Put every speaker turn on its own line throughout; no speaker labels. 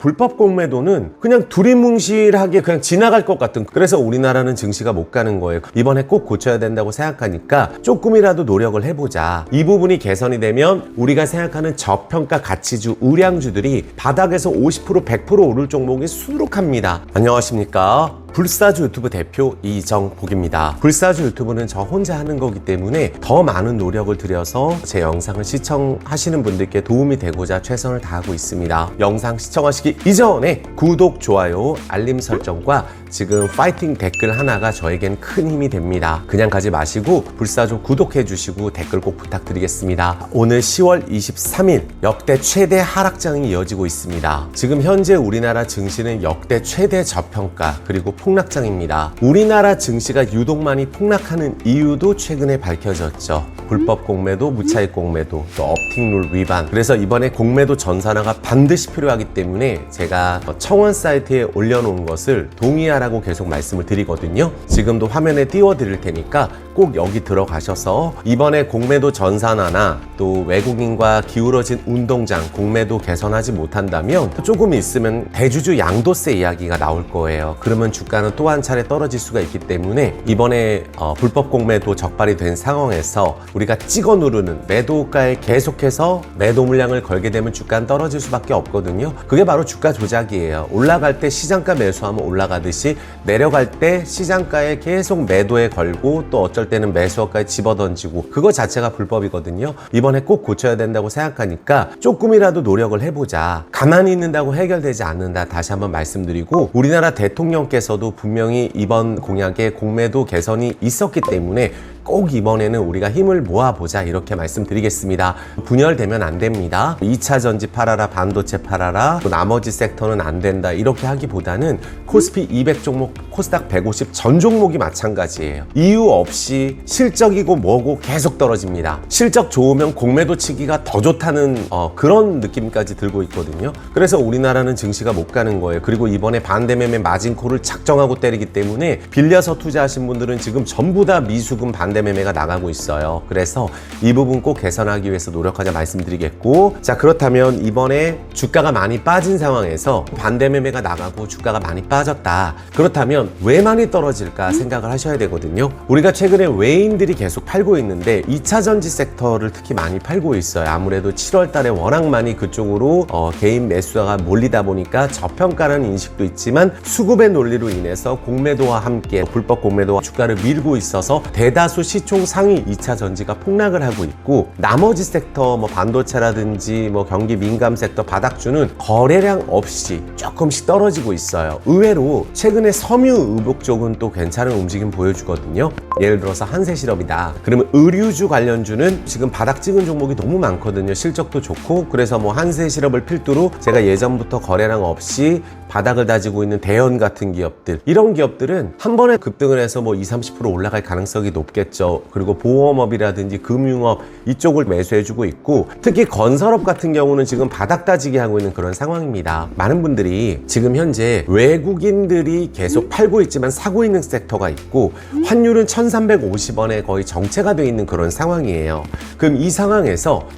불법 공매도는 그냥 두리뭉실하게 그냥 지나갈 것 같은, 그래서 우리나라는 증시가 못 가는 거예요. 이번에 꼭 고쳐야 된다고 생각하니까 조금이라도 노력을 해보자. 이 부분이 개선이 되면 우리가 생각하는 저평가 가치주, 우량주들이 바닥에서 50% 100% 오를 종목이 수두룩합니다. 안녕하십니까, 불사조 유튜브 대표 이정복입니다. 불사조 유튜브는 저 혼자 하는 거기 때문에 더 많은 노력을 들여서 제 영상을 시청하시는 분들께 도움이 되고자 최선을 다하고 있습니다. 영상 시청하시기 이전에 구독, 좋아요, 알림 설정과 지금 파이팅 댓글 하나가 저에겐 큰 힘이 됩니다. 그냥 가지 마시고 불사조 구독해 주시고 댓글 꼭 부탁드리겠습니다. 오늘 10월 23일 역대 최대 하락장이 이어지고 있습니다. 지금 현재 우리나라 증시는 역대 최대 저평가 그리고 폭락장입니다. 우리나라 증시가 유독 많이 폭락하는 이유도 최근에 밝혀졌죠. 불법 공매도, 무차익 공매도, 또 업팅룰 위반. 그래서 이번에 공매도 전산화가 반드시 필요하기 때문에 제가 청원 사이트에 올려놓은 것을 동의하라고 계속 말씀을 드리거든요. 지금도 화면에 띄워 드릴 테니까 꼭 여기 들어가셔서 이번에 공매도 전산화나 또 외국인과 기울어진 운동장 공매도 개선하지 못한다면 조금 있으면 대주주 양도세 이야기가 나올 거예요. 그러면 주가는 또 한 차례 떨어질 수가 있기 때문에 이번에 불법 공매도 적발이 된 상황에서 우리가 찍어 누르는 매도가에 계속해서 매도 물량을 걸게 되면 주가는 떨어질 수밖에 없거든요. 그게 바로 주가 조작이에요. 올라갈 때 시장가 매수하면 올라가듯이 내려갈 때 시장가에 계속 매도에 걸고 또 어쩔 때는 매수가에 집어던지고, 그거 자체가 불법이거든요. 이번에 꼭 고쳐야 된다고 생각하니까 조금이라도 노력을 해보자. 가만히 있는다고 해결되지 않는다. 다시 한번 말씀드리고, 우리나라 대통령께서도 분명히 이번 공약에 공매도 개선이 있었기 때문에 꼭 이번에는 우리가 힘을 모아보자 이렇게 말씀드리겠습니다. 분열되면 안 됩니다. 2차 전지 팔아라, 반도체 팔아라, 또 나머지 섹터는 안 된다 이렇게 하기보다는 코스피 200 종목, 코스닥 150 전 종목이 마찬가지예요. 이유 없이 실적이고 뭐고 계속 떨어집니다. 실적 좋으면 공매도 치기가 더 좋다는 그런 느낌까지 들고 있거든요. 그래서 우리나라는 증시가 못 가는 거예요. 그리고 이번에 반대매매 마진콜을 작정하고 때리기 때문에 빌려서 투자하신 분들은 지금 전부 다 미수금 반대매매가 나가고 있어요. 그래서 이 부분 꼭 개선하기 위해서 노력하자 말씀드리겠고, 자, 그렇다면 이번에 주가가 많이 빠진 상황에서 반대매매가 나가고 주가가 많이 빠졌다. 그렇다면 왜 많이 떨어질까 생각을 하셔야 되거든요. 우리가 최근에 외인들이 계속 팔고 있는데 2차 전지 섹터를 특히 많이 팔고 있어요. 아무래도 7월 달에 워낙 많이 그쪽으로 개인 매수가 몰리다 보니까 저평가라는 인식도 있지만 수급의 논리로 인해서 공매도와 함께 불법 공매도와 주가를 밀고 있어서 대다수 시총 상위 2차 전지가 폭락을 하고 있고, 나머지 섹터 반도체라든지 경기 민감 섹터 바닥주는 거래량 없이 조금씩 떨어지고 있어요. 의외로 최근에 섬유 의복 쪽은 또 괜찮은 움직임 보여주거든요. 예를 들어서 한세실업이다. 그러면 의류주 관련주는 지금 바닥 찍은 종목이 너무 많거든요. 실적도 좋고. 그래서 한세실업을 필두로 제가 예전부터 거래량 없이 바닥을 다지고 있는 대연 같은 기업들, 이런 기업들은 한 번에 급등을 해서 20, 30% 올라갈 가능성이 높겠죠. 그리고 보험업이라든지 금융업 이쪽을 매수해주고 있고, 특히 건설업 같은 경우는 지금 바닥 다지기 하고 있는 그런 상황입니다. 많은 분들이 지금 현재 외국인들이 계속 팔고 있지만 사고 있는 섹터가 있고, 환율은 1350원에 거의 정체가 되어 있는 그런 상황이에요. 그럼 이 상황에서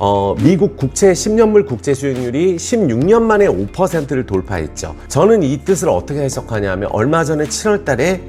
미국 국채 10년물 국채 수익률이 16년 만에 5%를 돌파했죠. 저는 이 뜻을 어떻게 해석하냐면, 얼마 전에 7월 달에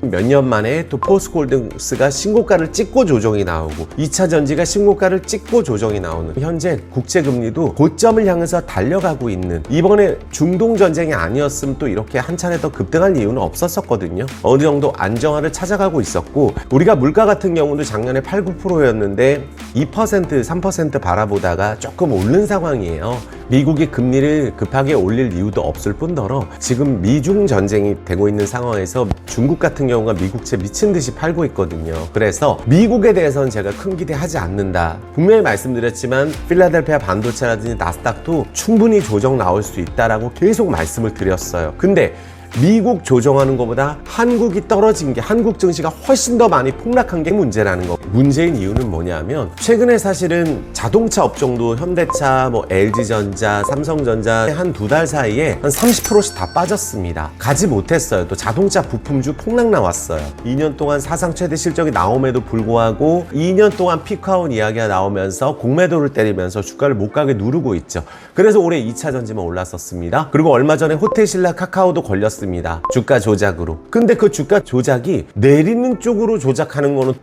몇 년 만에 또 포스코홀딩스가 신고가를 찍고 조정이 나오고 2차 전지가 신고가를 찍고 조정이 나오는, 현재 국채금리도 고점을 향해서 달려가고 있는, 이번에 중동 전쟁이 아니었으면 또 이렇게 한 차례 더 급등할 이유는 없었거든요. 어느 정도 안정화를 찾아가고 있었고, 우리가 물가 같은 경우도 작년에 8, 9%였는데 2%, 3% 바라보다가 조금 오른 상황이에요. 미국이 금리를 급하게 올릴 이유도 없을 뿐더러 지금 미중 전쟁이 되고 있는 상황에서 중국 같은 경우가 미국채 미친 듯이 팔고 있거든요. 그래서 미국에 대해서는 제가 큰 기대하지 않는다. 분명히 말씀드렸지만 필라델피아 반도체라든지 나스닥도 충분히 조정 나올 수 있다라고 계속 말씀을 드렸어요. 근데 미국 조정하는 것보다 한국이 떨어진 게, 한국 증시가 훨씬 더 많이 폭락한 게 문제라는 거. 문제인 이유는 뭐냐면 최근에 사실은 자동차 업종도 현대차, LG전자, 삼성전자 한 두 달 사이에 한 30%씩 다 빠졌습니다. 가지 못했어요. 또 자동차 부품주 폭락 나왔어요. 2년 동안 사상 최대 실적이 나옴에도 불구하고 2년 동안 피크아웃 이야기가 나오면서 공매도를 때리면서 주가를 못 가게 누르고 있죠. 그래서 올해 2차 전지만 올랐었습니다. 그리고 얼마 전에 호텔신라 카카오도 걸렸습니다. 주가 조작으로. 근데 그 주가 조작이 내리는 쪽으로 조작하는 거는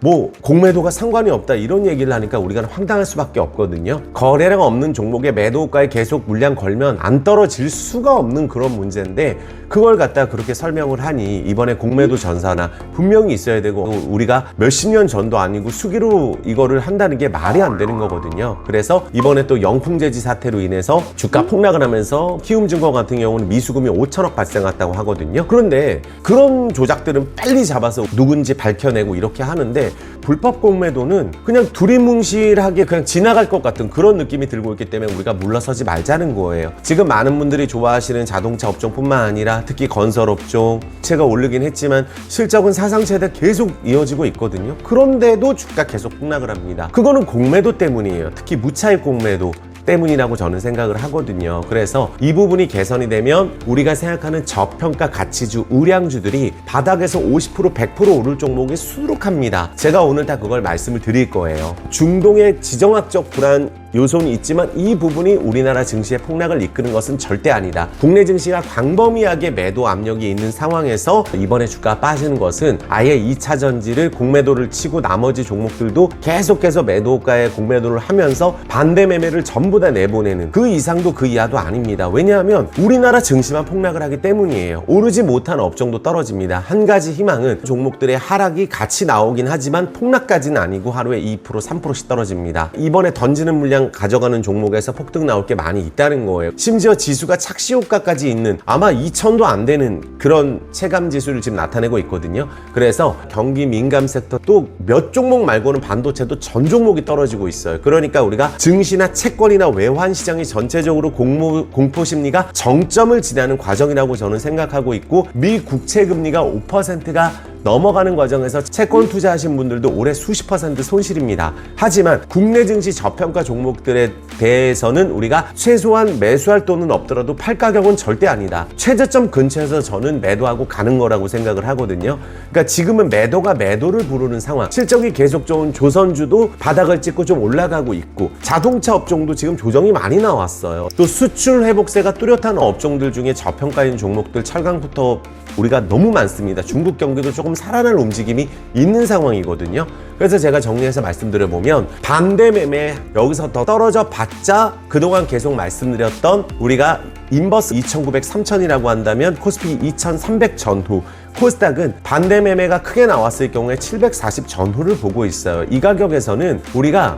공매도가 상관이 없다 이런 얘기를 하니까 우리가 황당할 수밖에 없거든요. 거래량 없는 종목에 매도가에 계속 물량 걸면 안 떨어질 수가 없는 그런 문제인데 그걸 갖다 그렇게 설명을 하니 이번에 공매도 전사나 분명히 있어야 되고 우리가 몇십 년 전도 아니고 수기로 이거를 한다는 게 말이 안 되는 거거든요. 그래서 이번에 또 영풍제지 사태로 인해서 주가 폭락을 하면서 키움증권 같은 경우는 미수금이 5천억 발생했다고 하거든요. 그런데 그런 조작들은 빨리 잡아서 누군지 밝혀내고 이렇게 하는데 불법 공매도는 그냥 두리뭉실하게 그냥 지나갈 것 같은 그런 느낌이 들고 있기 때문에 우리가 물러서지 말자는 거예요. 지금 많은 분들이 좋아하시는 자동차 업종뿐만 아니라 특히 건설업종 제가 오르긴 했지만 실적은 사상 최대 계속 이어지고 있거든요. 그런데도 주가 계속 폭락을 합니다. 그거는 공매도 때문이에요. 특히 무차익 공매도 때문이라고 저는 생각을 하거든요. 그래서 이 부분이 개선이 되면 우리가 생각하는 저평가 가치주, 우량주들이 바닥에서 50%, 100% 오를 종목이 수두룩합니다. 제가 오늘 다 그걸 말씀을 드릴 거예요. 중동의 지정학적 불안 요소는 있지만 이 부분이 우리나라 증시의 폭락을 이끄는 것은 절대 아니다. 국내 증시가 광범위하게 매도 압력이 있는 상황에서 이번에 주가가 빠지는 것은 아예 2차 전지를 공매도를 치고 나머지 종목들도 계속해서 매도가에 공매도를 하면서 반대 매매를 전부 다 내보내는 그 이상도 그 이하도 아닙니다. 왜냐하면 우리나라 증시만 폭락을 하기 때문이에요. 오르지 못한 업종도 떨어집니다. 한 가지 희망은 종목들의 하락이 같이 나오긴 하지만 폭락까지는 아니고 하루에 2%, 3%씩 떨어집니다. 이번에 던지는 물량 가져가는 종목에서 폭등 나올 게 많이 있다는 거예요. 심지어 지수가 착시 효과까지 있는 아마 2,000도 안 되는 그런 체감 지수를 지금 나타내고 있거든요. 그래서 경기 민감 섹터 또 몇 종목 말고는 반도체도 전 종목이 떨어지고 있어요. 그러니까 우리가 증시나 채권이나 외환 시장이 전체적으로 공포 심리가 정점을 지나는 과정이라고 저는 생각하고 있고 미 국채 금리가 5%가 넘어가는 과정에서 채권 투자하신 분들도 올해 수십 % 손실입니다. 하지만 국내 증시 저평가 종목들에 대해서는 우리가 최소한 매수할 돈은 없더라도 팔 가격은 절대 아니다. 최저점 근처에서 저는 매도하고 가는 거라고 생각을 하거든요. 그러니까 지금은 매도가 매도를 부르는 상황. 실적이 계속 좋은 조선주도 바닥을 찍고 좀 올라가고 있고 자동차 업종도 지금 조정이 많이 나왔어요. 또 수출 회복세가 뚜렷한 업종들 중에 저평가인 종목들 철강부터 우리가 너무 많습니다. 중국 경기도 조금 살아날 움직임이 있는 상황이거든요. 그래서 제가 정리해서 말씀드려보면 반대 매매 여기서 더 떨어져 봤자 그동안 계속 말씀드렸던 우리가 인버스 2,900, 3,000이라고 한다면 코스피 2,300 전후 코스닥은 반대 매매가 크게 나왔을 경우에 740 전후를 보고 있어요. 이 가격에서는 우리가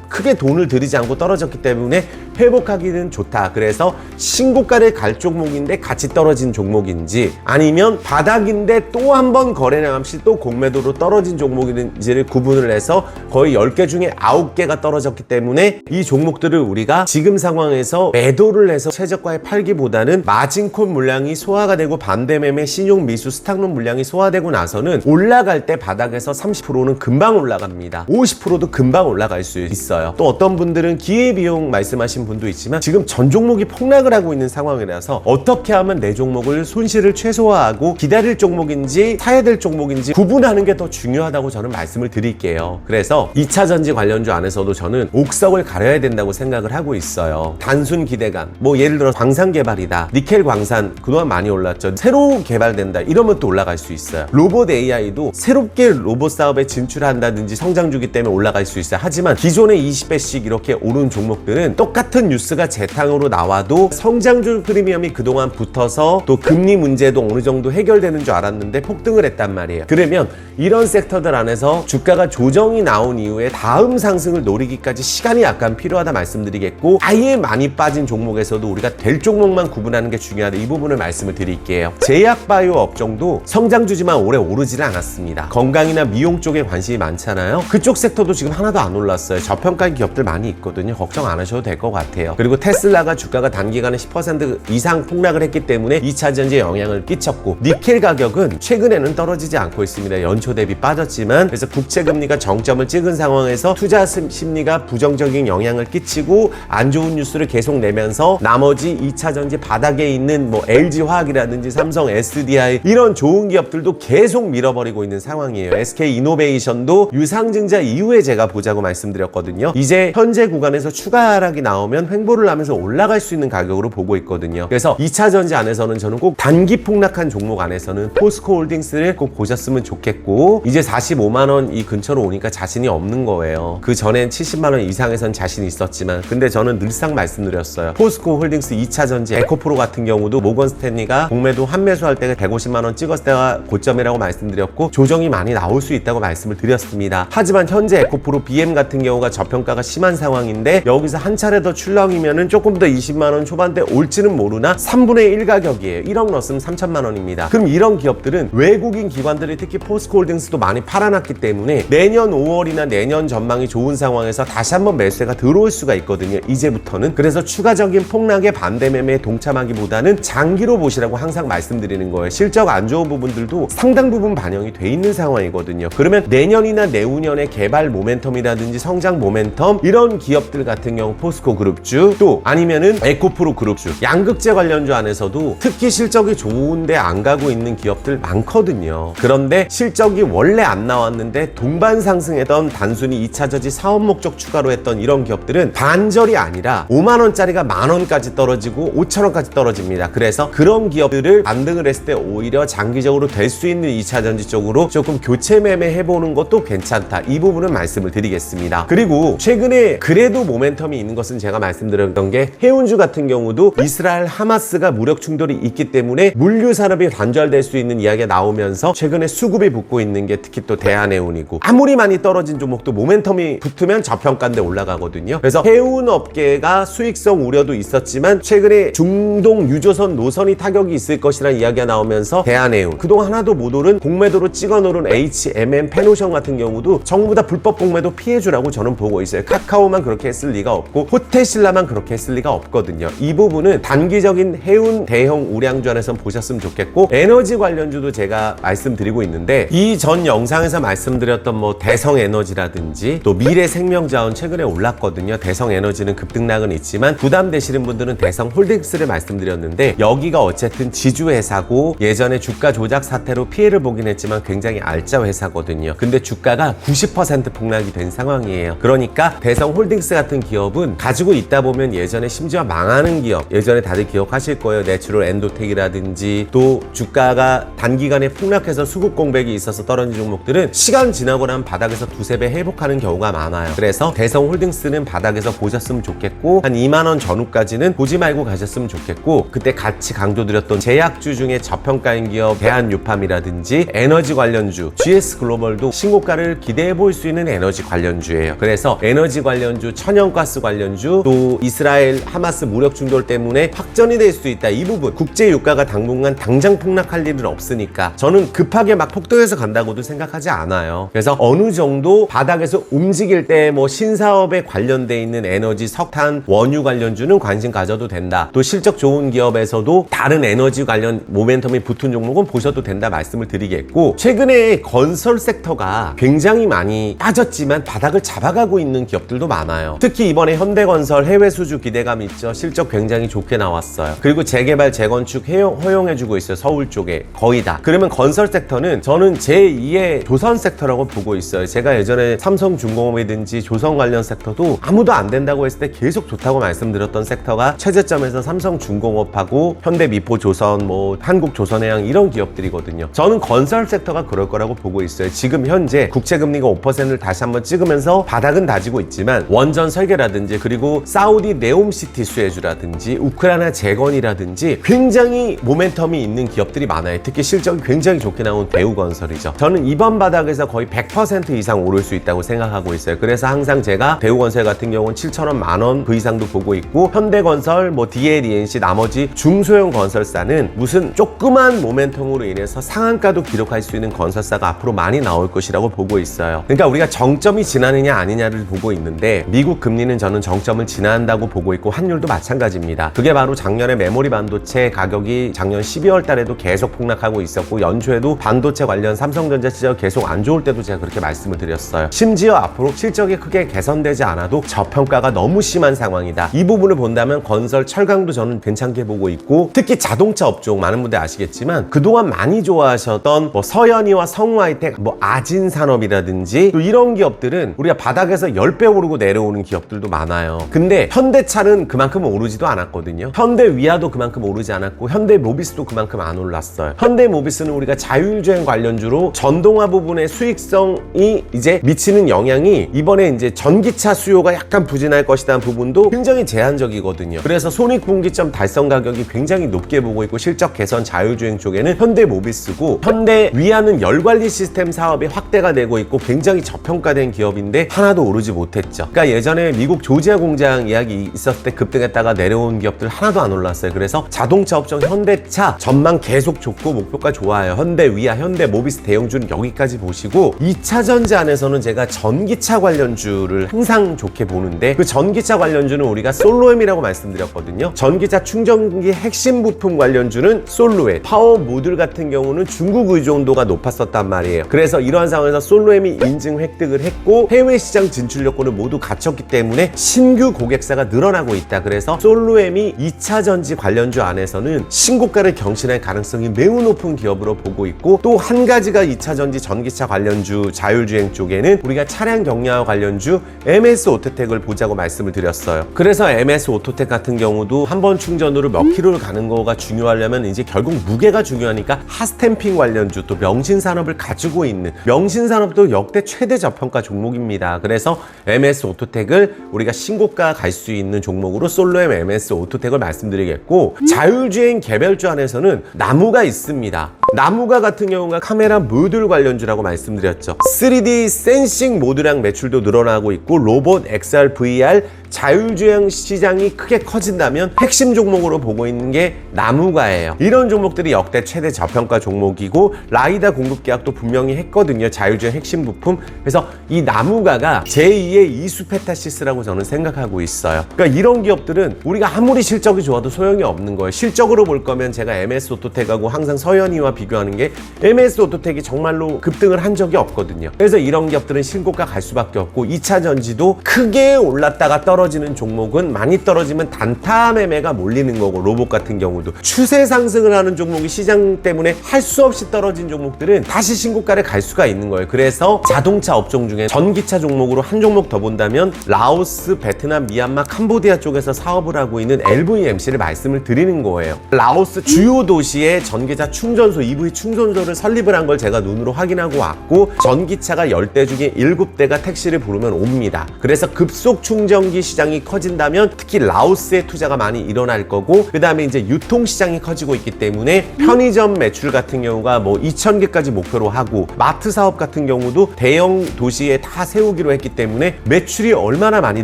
크게 돈을 들이지 않고 떨어졌기 때문에 회복하기는 좋다. 그래서 신고가를 갈 종목인데 같이 떨어진 종목인지 아니면 바닥인데 또 한 번 거래량 없이 또 공매도로 떨어진 종목인지를 구분을 해서 거의 10개 중에 9개가 떨어졌기 때문에 이 종목들을 우리가 지금 상황에서 매도를 해서 최저가에 팔기보다는 마진콜 물량이 소화가 되고 반대 매매 신용 미수 스탁론 물량이 소화되고 나서는 올라갈 때 바닥에서 30%는 금방 올라갑니다. 50%도 금방 올라갈 수 있어요. 또 어떤 분들은 기회비용 말씀하신 분도 있지만 지금 전 종목이 폭락을 하고 있는 상황이라서 어떻게 하면 내 종목을 손실을 최소화하고 기다릴 종목인지 사야 될 종목인지 구분하는 게 더 중요하다고 저는 말씀을 드릴게요. 그래서 2차 전지 관련주 안에서도 저는 옥석을 가려야 된다고 생각을 하고 있어요. 단순 기대감, 예를 들어 광산 개발이다, 니켈 광산 그동안 많이 올랐죠. 새로 개발된다 이러면 또 올라갈 수 있어요. 로봇 AI도 새롭게 로봇 사업에 진출한다든지 성장주기 때문에 올라갈 수 있어요. 하지만 기존의 20배씩 이렇게 오른 종목들은 똑같은 뉴스가 재탕으로 나와도 성장주 프리미엄이 그동안 붙어서 또 금리 문제도 어느 정도 해결되는 줄 알았는데 폭등을 했단 말이에요. 그러면 이런 섹터들 안에서 주가가 조정이 나온 이후에 다음 상승을 노리기까지 시간이 약간 필요하다 말씀드리겠고 아예 많이 빠진 종목에서도 우리가 될 종목만 구분하는 게 중요하다. 이 부분을 말씀을 드릴게요. 제약바이오 업종도 성장주지만 올해 오르지는 않았습니다. 건강이나 미용 쪽에 관심이 많잖아요. 그쪽 섹터도 지금 하나도 안 올랐어요. 저평가 저평가인 기업들 많이 있거든요. 걱정 안 하셔도 될 것 같아요. 그리고 테슬라가 주가가 단기간에 10% 이상 폭락을 했기 때문에 2차전지에 영향을 끼쳤고, 니켈 가격은 최근에는 떨어지지 않고 있습니다. 연초 대비 빠졌지만, 그래서 국채금리가 정점을 찍은 상황에서 투자 심리가 부정적인 영향을 끼치고 안 좋은 뉴스를 계속 내면서 나머지 2차전지 바닥에 있는 뭐 LG화학이라든지 삼성 SDI 이런 좋은 기업들도 계속 밀어버리고 있는 상황이에요. SK이노베이션도 유상증자 이후에 제가 보자고 말씀드렸거든요. 이제 현재 구간에서 추가 하락이 나오면 횡보를 하면서 올라갈 수 있는 가격으로 보고 있거든요. 그래서 2차전지 안에서는 저는 꼭 단기 폭락한 종목 안에서는 포스코홀딩스를 꼭 보셨으면 좋겠고, 이제 45만원 이 근처로 오니까 자신이 없는 거예요. 그 전엔 70만원 이상에선 자신이 있었지만, 근데 저는 늘상 말씀드렸어요. 포스코홀딩스 2차전지 에코프로 같은 경우도 모건스탠리가 공매도 환매수할 때가 150만원 찍었을 때가 고점이라고 말씀드렸고, 조정이 많이 나올 수 있다고 말씀을 드렸습니다. 하지만 현재 에코프로 BM 같은 경우가 저평가가 심한 상황인데, 여기서 한 차례 더 출렁이면은 조금 더 20만원 초반대 올지는 모르나 3분의 1 가격이에요. 1억 넣었으면 3천만원입니다. 그럼 이런 기업들은 외국인 기관들이 특히 포스코홀딩스도 많이 팔아놨기 때문에 내년 5월이나 내년 전망이 좋은 상황에서 다시 한번 매수세가 들어올 수가 있거든요. 이제부터는. 그래서 추가적인 폭락의 반대 매매에 동참하기보다는 장기로 보시라고 항상 말씀드리는 거예요. 실적 안 좋은 부분들도 상당 부분 반영이 돼 있는 상황이거든요. 그러면 내년이나 내후년의 개발 모멘텀이라든지 성장 모멘텀, 이런 기업들 같은 경우 포스코 그룹주, 또 아니면은 에코프로 그룹주, 양극재 관련주 안에서도 특히 실적이 좋은데 안 가고 있는 기업들 많거든요. 그런데 실적이 원래 안 나왔는데 동반 상승했던 단순히 2차전지 사업 목적 추가로 했던 이런 기업들은 반절이 아니라 5만원짜리가 만원까지 떨어지고 5천원까지 떨어집니다. 그래서 그런 기업들을 반등을 했을 때 오히려 장기적으로 될 수 있는 2차전지 쪽으로 조금 교체 매매 해보는 것도 괜찮다. 이 부분은 말씀을 드리겠습니다. 그리고 최근에 그래도 모멘텀이 있는 것은 제가 말씀드렸던 게, 해운주 같은 경우도 이스라엘 하마스가 무력 충돌이 있기 때문에 물류 산업이 단절될 수 있는 이야기가 나오면서 최근에 수급이 붙고 있는 게 특히 또 대한해운이고, 아무리 많이 떨어진 종목도 모멘텀이 붙으면 저평가인데 올라가거든요. 그래서 해운업계가 수익성 우려도 있었지만 최근에 중동 유조선 노선이 타격이 있을 것이라는 이야기가 나오면서 대한해운, 그동안 하나도 못 오른 공매도로 찍어 놓은 HMM 페노션 같은 경우도 전부 다 불법 공매도 피해주라고 저는 보고 있어요. 카카오만 그렇게 했을 리가 없고 호텔신라만 그렇게 했을 리가 없거든요. 이 부분은 단기적인 해운 대형 우량주 안에서 보셨으면 좋겠고, 에너지 관련주도 제가 말씀드리고 있는데, 이 전 영상에서 말씀드렸던 뭐 대성에너지라든지 또 미래생명자원 최근에 올랐거든요. 대성에너지는 급등락은 있지만 부담되시는 분들은 대성홀딩스를 말씀드렸는데, 여기가 어쨌든 지주회사고 예전에 주가 조작 사태로 피해를 보긴 했지만 굉장히 알짜 회사거든요. 근데 주가가 90% 폭락이 된 상황이에요. 그러니까 대성홀딩스 같은 기업은 가지고 있다 보면 예전에 심지어 망하는 기업, 예전에 다들 기억하실 거예요. 내추럴 엔도텍이라든지, 또 주가가 단기간에 폭락해서 수급 공백이 있어서 떨어진 종목들은 시간 지나고 나면 바닥에서 두세 배 회복하는 경우가 많아요. 그래서 대성홀딩스는 바닥에서 보셨으면 좋겠고, 한 2만원 전후까지는 보지 말고 가셨으면 좋겠고, 그때 같이 강조드렸던 제약주 중에 저평가인 기업 대한유팜이라든지 에너지 관련주 GS글로벌도 신고가를 기대해 볼 수 있는 에너지 관련주예요. 그래서 에너지 관련주, 천연가스 관련주, 또 이스라엘 하마스 무력 충돌 때문에 확전이 될 수 있다. 이 부분 국제 유가가 당분간 당장 폭락할 일은 없으니까 저는 급하게 막 폭등해서 간다고도 생각하지 않아요. 그래서 어느 정도 바닥에서 움직일 때 뭐 신사업에 관련돼 있는 에너지, 석탄, 원유 관련주는 관심 가져도 된다. 또 실적 좋은 기업에서도 다른 에너지 관련 모멘텀이 붙은 종목은 보셔도 된다 말씀을 드리겠고, 최근에 건설 섹터가 굉장히 많이 빠졌지만 바닥을 잡아가고 있는 기업들도 많아요. 특히 이번에 현대건설 해외 수주 기대감 있죠. 실적 굉장히 좋게 나왔어요. 그리고 재개발, 재건축 허용해주고 있어요. 서울 쪽에 거의 다. 그러면 건설 섹터는 저는 제2의 조선 섹터라고 보고 있어요. 제가 예전에 삼성중공업이든지 조선 관련 섹터도 아무도 안 된다고 했을 때 계속 좋다고 말씀드렸던 섹터가 최저점에서 삼성중공업하고 현대미포조선, 뭐 한국조선해양 이런 기업들이거든요. 저는 건설 섹터가 그럴 거라고 보고 있어요. 지금 현재 국채금리가 5%를 다시 한번 찍으면서 바닥은 다지고 있지만 원전 설계라든지, 그리고 사우디 네옴시티 수혜주라든지 우크라이나 재건이라든지 굉장히 모멘텀이 있는 기업들이 많아요. 특히 실적이 굉장히 좋게 나온 대우건설이죠. 저는 이번 바닥에서 거의 100% 이상 오를 수 있다고 생각하고 있어요. 그래서 항상 제가 대우건설 같은 경우는 7,000원, 만원 그 이상도 보고 있고, 현대건설, 뭐 DLENC 나머지 중소형 건설사는 무슨 조그만 모멘텀으로 인해서 상한가도 기록할 수 있는 건설사가 앞으로 많이 나올 것이라고 보고 있어요. 그러니까 우리가 정점이 지나느냐 아니냐를 기업들을 보고 있는데 미국 금리는 저는 정점을 지나간다고 보고 있고 환율도 마찬가지입니다. 그게 바로 작년에 메모리 반도체 가격이 작년 12월 달에도 계속 폭락하고 있었고 연초에도 반도체 관련 삼성전자 시절 계속 안 좋을 때도 제가 그렇게 말씀을 드렸어요. 심지어 앞으로 실적이 크게 개선되지 않아도 저평가가 너무 심한 상황이다. 이 부분을 본다면 건설, 철강도 저는 괜찮게 보고 있고 특히 자동차 업종 많은 분들 아시겠지만 그동안 많이 좋아하셨던 뭐 서현이와 성우하이텍, 뭐 아진산업이라든지 또 이런 기업들은 우리가 바닥에서 10배 오르고 내려오는 기업들도 많아요. 근데 현대차는 그만큼 오르지도 않았거든요. 현대위아도 그만큼 오르지 않았고 현대모비스도 그만큼 안 올랐어요. 현대모비스는 우리가 자율주행 관련주로 전동화 부분의 수익성이 이제 미치는 영향이 이번에 이제 전기차 수요가 약간 부진할 것이라는 부분도 굉장히 제한적이거든요. 그래서 손익분기점 달성 가격이 굉장히 높게 보고 있고 실적 개선 자율주행 쪽에는 현대모비스고 현대위아는 열관리 시스템 사업이 확대가 되고 있고 굉장히 저평가된 기업인데 하나도 오르지 못했죠. 그러니까 예전에 미국 조지아 공장 이야기 있었을 때 급등했다가 내려온 기업들 하나도 안 올랐어요. 그래서 자동차 업종 현대차 전망 계속 좋고 목표가 좋아요. 현대위아, 현대모비스 대형주는 여기까지 보시고 2차전지 안에서는 제가 전기차 관련주를 항상 좋게 보는데 그 전기차 관련주는 우리가 솔로엠이라고 말씀드렸거든요. 전기차 충전기 핵심 부품 관련주는 솔로엠, 파워 모듈 같은 경우는 중국 의존도가 높았었단 말이에요. 그래서 이러한 상황에서 솔로엠이 인증 획득을 했고 해외 시장 진출 여건을 모두 갖췄기 때문에 신규 고객사가 늘어나고 있다. 그래서 솔로엠이 2차전지 관련주 안에서는 신고가를 경신할 가능성이 매우 높은 기업으로 보고 있고 또 한 가지가 2차전지 전기차 관련주 자율주행 쪽에는 우리가 차량 경량화 관련주 MS 오토텍을 보자고 말씀을 드렸어요. 그래서 MS 오토텍 같은 경우도 한 번 충전으로 몇 킬로를 가는 거가 중요하려면 이제 결국 무게가 중요하니까 핫스탬핑 관련주 또 명신산업을 가지고 있는 명신산업도 역대 최대 저평가 종목입니다. 그래서 MS 오토텍을 우리가 신고가 갈 수 있는 종목으로 솔로엠 MS 오토텍을 말씀드리겠고 자율주행 개별주 안에서는 나무가 있습니다. 나무가 같은 경우가 카메라 모듈 관련주라고 말씀드렸죠. 3D 센싱 모듈량 매출도 늘어나고 있고 로봇, XR, VR 자율주행 시장이 크게 커진다면 핵심 종목으로 보고 있는 게 나무가예요. 이런 종목들이 역대 최대 저평가 종목이고 라이다 공급 계약도 분명히 했거든요. 자율주행 핵심 부품. 그래서 이 나무가가 제2의 이수페타시스라고 저는 생각하고 있어요. 그러니까 이런 기업들은 우리가 아무리 실적이 좋아도 소용이 없는 거예요. 실적으로 볼 거면 제가 MS 오토텍하고 항상 서현이와 비교하는 게 MS 오토텍이 정말로 급등을 한 적이 없거든요. 그래서 이런 기업들은 신고가 갈 수밖에 없고 2차 전지도 크게 올랐다가 떨어지는 종목은 많이 떨어지면 단타 매매가 몰리는 거고 로봇 같은 경우도 추세 상승을 하는 종목이 시장 때문에 할 수 없이 떨어진 종목들은 다시 신고가를 갈 수가 있는 거예요. 그래서 자동차 업종 중에 전기차 종목으로 한 종목 더 본다면 라오스, 베트남, 미얀마, 캄보디아 쪽에서 사업을 하고 있는 LVMC를 말씀을 드리는 거예요. 라오스 주요 도시에 전기차 충전소, EV 충전소를 설립을 한 걸 제가 눈으로 확인하고 왔고 전기차가 10대 중에 7대가 택시를 부르면 옵니다. 그래서 급속 충전기 시장이 커진다면 특히 라오스의 투자가 많이 일어날 거고 그 다음에 이제 유통시장이 커지고 있기 때문에 편의점 매출 같은 경우가 뭐 2,000개까지 목표로 하고 마트 사업 같은 경우도 대형 도시에 다 세우기로 했기 때문에 매출이 얼마나 많이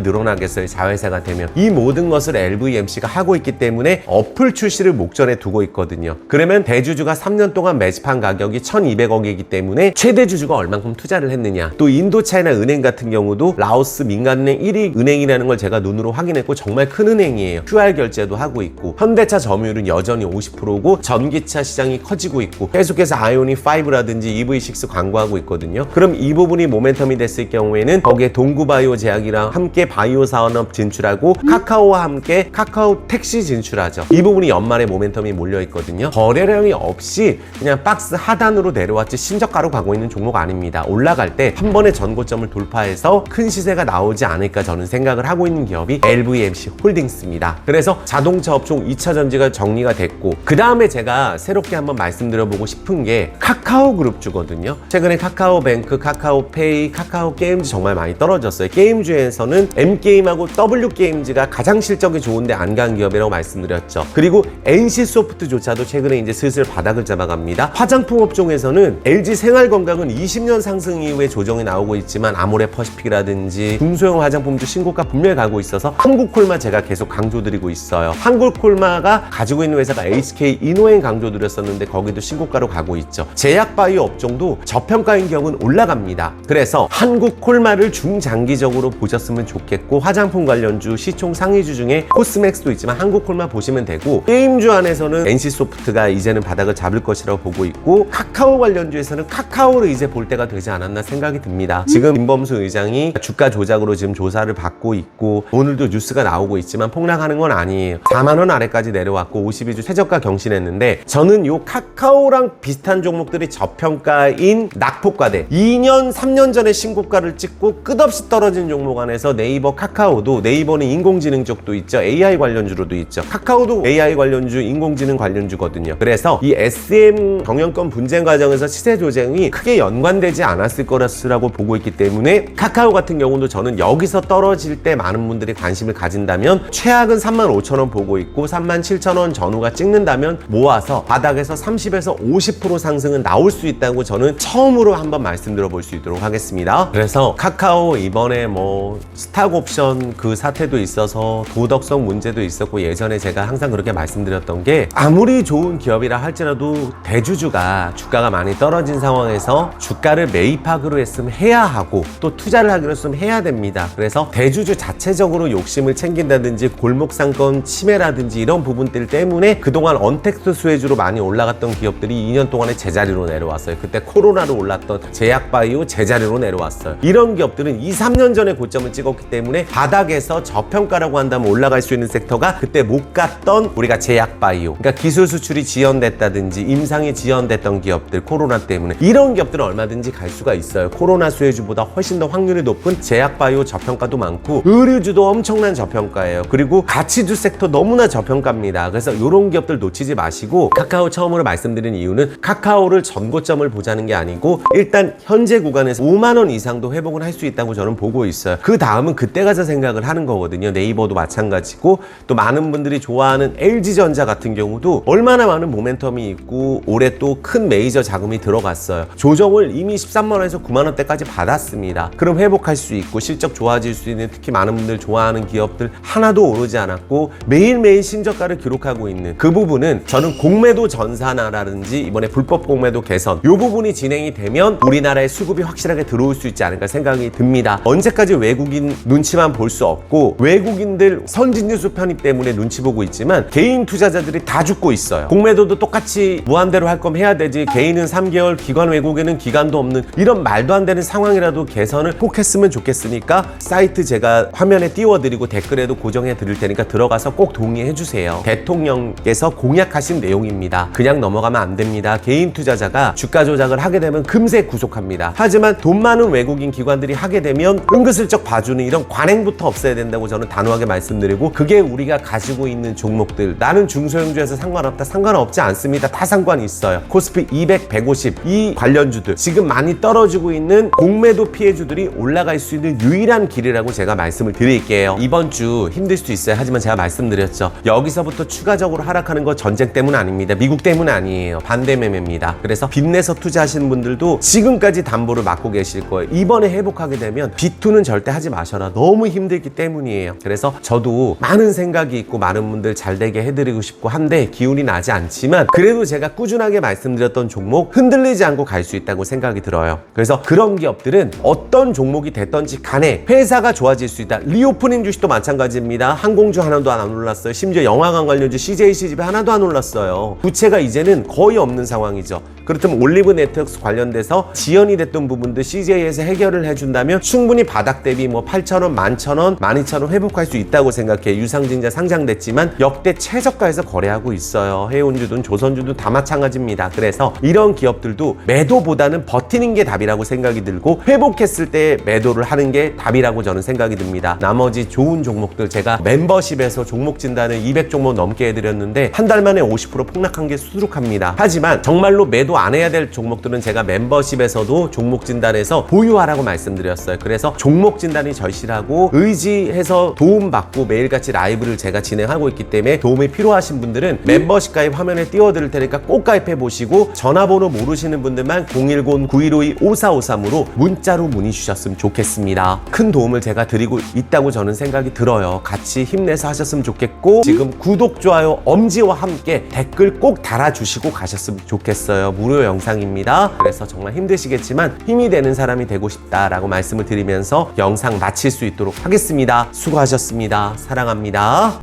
늘어나겠어요. 자회사가 되면. 이 모든 것을 LVMC가 하고 있기 때문에 어플 출시를 목전에 두고 있거든요. 그러면 대주주가 3년 동안 매집한 가격이 1,200억이기 때문에 최대 주주가 얼만큼 투자를 했느냐. 또 인도차이나 은행 같은 경우도 라오스 민간은행 1위 은행이라는 걸 제가 눈으로 확인했고 정말 큰 은행이에요. QR 결제도 하고 있고 현대차 점유율은 여전히 50%고 전기차 시장이 커지고 있고 계속해서 아이오닉5라든지 EV6 광고하고 있거든요. 그럼 이 부분이 모멘텀이 됐을 경우에는 거기에 동구바이오 제약이랑 함께 바이오 산업 진출하고 카카오와 함께 카카오 택시 진출하죠. 이 부분이 연말에 모멘텀이 몰려 있거든요. 거래량이 없이 그냥 박스 하단으로 내려왔지 신저가로 가고 있는 종목 아닙니다. 올라갈 때 한 번에 전고점을 돌파해서 큰 시세가 나오지 않을까 저는 생각을 하고 있는 기업이 LVMC 홀딩스입니다. 그래서 자동차 업종 2차 전지가 정리가 됐고 그 다음에 제가 새롭게 한번 말씀드려보고 싶은 게 카카오 그룹주거든요. 최근에 카카오뱅크, 카카오페이, 카카오게임즈 정말 많이 떨어졌어요. 게임주에서는 M게임하고 W게임즈가 가장 실적이 좋은데 안 간 기업이라고 말씀드렸죠. 그리고 NC소프트조차도 최근에 이제 슬슬 바닥을 잡아가고 올라갑니다. 화장품 업종에서는 LG 생활건강은 20년 상승 이후에 조정이 나오고 있지만 아모레퍼시픽이라든지 중소형 화장품주 신고가 분명히 가고 있어서 한국콜마 제가 계속 강조드리고 있어요. 한국콜마가 가지고 있는 회사가 HK 이노엔 강조드렸었는데 거기도 신고가로 가고 있죠. 제약바이오 업종도 저평가인 기업은 올라갑니다. 그래서 한국콜마를 중장기적으로 보셨으면 좋겠고, 화장품 관련주 시총 상위주 중에 코스맥스도 있지만 한국콜마 보시면 되고, 게임주 안에서는 NC소프트가 이제는 바닥을 잡을 것이라고 보고 있고, 카카오 관련주에서는 카카오를 이제 볼 때가 되지 않았나 생각이 듭니다. 지금 임범수 의장이 주가 조작으로 지금 조사를 받고 있고, 오늘도 뉴스가 나오고 있지만 폭락하는 건 아니에요. 4만 원 아래까지 내려왔고 52주 최저가 경신했는데, 저는 요 카카오랑 비슷한 종목들이 저평가인 낙폭과대 2년 3년 전에 신고가를 찍고 끝없이 떨어진 종목 안에서 네이버, 카카오도, 네이버는 인공지능 쪽도 있죠. AI 관련주로도 있죠. 카카오도 AI 관련주, 인공지능 관련주거든요. 그래서 이 SM 경영권 분쟁 과정에서 시세 조정이 크게 연관되지 않았을 거라고 보고 있기 때문에, 카카오 같은 경우도 저는 여기서 떨어질 때 많은 분들이 관심을 가진다면 최악은 35,000원 보고 있고 37,000원 전후가 찍는다면 모아서 바닥에서 30에서 50% 상승은 나올 수 있다고 저는 처음으로 한번 말씀드려 볼 수 있도록 하겠습니다. 그래서 카카오 이번에 뭐 스탁옵션 그 사태도 있어서 도덕성 문제도 있었고, 예전에 제가 항상 그렇게 말씀드렸던 게, 아무리 좋은 기업이라 할지라도 대주주가 주가가 많이 떨어진 상황에서 주가를 매입하기로 했으면 해야 하고, 또 투자를 하기로 했으면 해야 됩니다. 그래서 대주주 자체적으로 욕심을 챙긴다든지 골목상권 침해라든지 이런 부분들 때문에 그동안 언택트 수혜주로 많이 올라갔던 기업들이 2년 동안에 제자리로 내려왔어요. 그때 코로나로 올랐던 제약바이오 제자리로 내려왔어요. 이런 기업들은 2, 3년 전에 고점을 찍었기 때문에 바닥에서 저평가라고 한다면 올라갈 수 있는 섹터가 그때 못 갔던 우리가 제약바이오, 그러니까 기술 수출이 지연됐다든지 임상이 지연됐던 기업들, 코로나 때문에 이런 기업들은 얼마든지 갈 수가 있어요. 코로나 수혜주보다 훨씬 더 확률이 높은 제약바이오 저평가도 많고, 의류주도 엄청난 저평가예요. 그리고 가치주 섹터 너무나 저평가입니다. 그래서 이런 기업들 놓치지 마시고, 카카오 처음으로 말씀드린 이유는 카카오를 전고점을 보자는 게 아니고 일단 현재 구간에서 5만 원 이상도 회복은 할 수 있다고 저는 보고 있어요. 그 다음은 그때 가서 생각을 하는 거거든요. 네이버도 마찬가지고, 또 많은 분들이 좋아하는 LG전자 같은 경우도 얼마나 많은 모멘텀이 있고 올해 또 큰 메이저 자금이 들어갔어요. 조정을 이미 13만 원에서 9만 원대까지 받았습니다. 그럼 회복할 수 있고 실적 좋아질 수 있는, 특히 많은 분들 좋아하는 기업들 하나도 오르지 않았고 매일매일 신저가를 기록하고 있는 그 부분은, 저는 공매도 전산화라든지 이번에 불법 공매도 개선, 이 부분이 진행이 되면 우리나라에 수급이 확실하게 들어올 수 있지 않을까 생각이 듭니다. 언제까지 외국인 눈치만 볼 수 없고, 외국인들 선진뉴스 편입 때문에 눈치 보고 있지만 개인 투자자들이 다 죽고 있어요. 공매도도 똑같이 무한대로 할 거면 해야 되지, 개인은 3개월, 기관 외국에는 기간도 없는 이런 말도 안 되는 상황이라도 개선을 꼭 했으면 좋겠으니까 사이트 제가 화면에 띄워드리고 댓글에도 고정해 드릴 테니까 들어가서 꼭 동의해 주세요. 대통령께서 공약하신 내용입니다. 그냥 넘어가면 안 됩니다. 개인 투자자가 주가 조작을 하게 되면 금세 구속합니다. 하지만 돈 많은 외국인 기관들이 하게 되면 은근슬쩍 봐주는 이런 관행부터 없애야 된다고 저는 단호하게 말씀드리고, 그게 우리가 가지고 있는 종목들, 나는 중소형주에서 상관없다, 상관없지 않습니다. 다 상관이 있어요. 코스피 200, 150 이 관련주들, 지금 많이 떨어지고 있는 공매도 피해주들이 올라갈 수 있는 유일한 길이라고 제가 말씀을 드릴게요. 이번 주 힘들 수도 있어요. 하지만 제가 말씀드렸죠. 여기서부터 추가적으로 하락하는 거 전쟁 때문 아닙니다. 미국 때문 아니에요. 반대 매매입니다. 그래서 빚내서 투자하시는 분들도 지금까지 담보를 맡고 계실 거예요. 이번에 회복하게 되면 B2는 절대 하지 마셔라. 너무 힘들기 때문이에요. 그래서 저도 많은 생각이 있고 많은 분들 잘 되게 해드리고 싶고 한데 기운이 나지 않지만, 그래도 제가 꾸준하게 말씀드렸던 종목 흔들리지 않고 갈 수 있다고 생각이 들어요. 그래서 그런 기업들은 어떤 종목이 됐던지 간에 회사가 좋아질 수 있다. 리오프닝 주식도 마찬가지입니다. 항공주 하나도 안 올랐어요. 심지어 영화관 관련주 CJCGV 하나도 안 올랐어요. 부채가 이제는 거의 없는 상황이죠. 그렇다면 올리브 네트워크스 관련돼서 지연이 됐던 부분들 CJ에서 해결을 해준다면 충분히 바닥 대비 뭐 8,000원, 11,000원, 12,000원 회복할 수 있다고 생각해요. 유상증자 상장됐지만 역대 최저가에서 거래하고 있어요. 해운주든 조선주든 다 마찬가지입니다. 그래서 이런 기업들도 매도보다는 버티는 게 답이라고 생각이 들고, 회복했을 때 매도를 하는 게 답이라고 저는 생각이 듭니다. 나머지 좋은 종목들, 제가 멤버십에서 종목 진단을 200종목 넘게 해드렸는데 한 달 만에 50% 폭락한 게 수두룩합니다. 하지만 정말로 매도 그래도 안 해야 될 종목들은 제가 멤버십에서도 종목 진단해서 보유하라고 말씀드렸어요. 그래서 종목 진단이 절실하고 의지해서 도움받고 매일같이 라이브를 제가 진행하고 있기 때문에 도움이 필요하신 분들은 멤버십 가입 화면에 띄워드릴 테니까 꼭 가입해 보시고 전화번호 모르시는 분들만 010-9152-5453으로 문자로 문의 주셨으면 좋겠습니다. 큰 도움을 제가 드리고 있다고 저는 생각이 들어요. 같이 힘내서 하셨으면 좋겠고 지금 구독, 좋아요, 엄지와 함께 댓글 꼭 달아주시고 가셨으면 좋겠어요. 무료 영상입니다. 그래서 정말 힘드시겠지만 힘이 되는 사람이 되고 싶다라고 말씀을 드리면서 영상 마칠 수 있도록 하겠습니다. 수고하셨습니다. 사랑합니다.